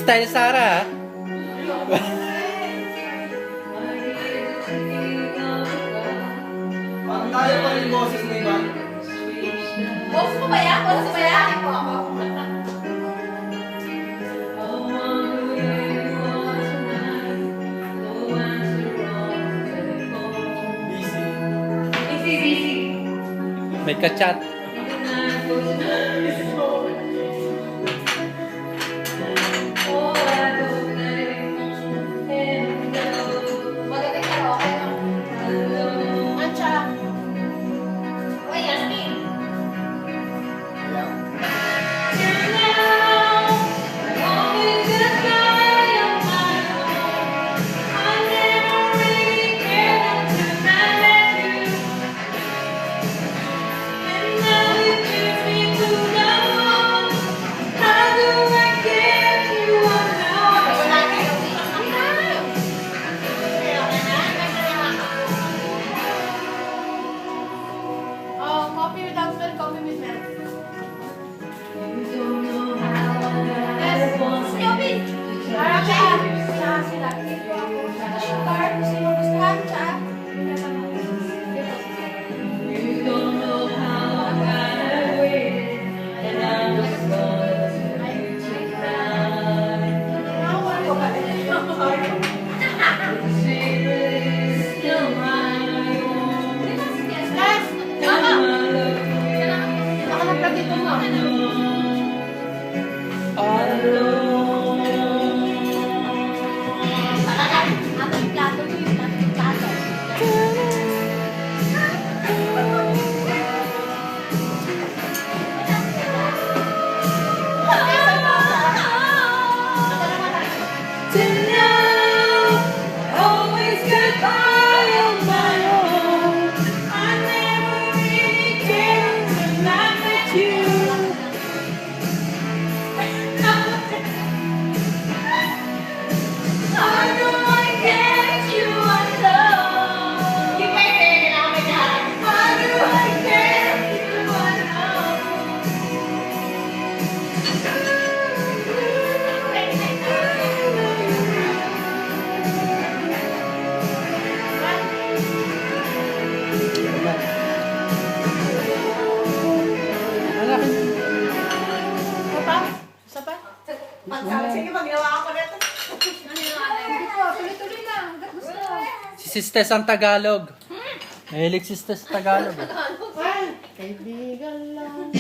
style Sarah, ha? Parang tayo pa rin boses na iba. Boss mo ba yan? Boss mo ba yan? Ako ako. Busy. Busy. May ka-chat. Magaling karaoke, no? Mancha. Uy, Yasmin. Oh, coffee without milk, coffee with milk. Yes, Yobi! Parang siya. Sila. Sugar, sino gustuhan siya? Yes! Mama! Baka mag-platito mo. Atong plato mo yung atong plato. Sige, magnawa ako nito. Hindi po, tuloy-tuloy lang. Hanggat gusto. Si Sisters ang Tagalog. Mahilig Sisters sa Tagalog. Kaibigan lang.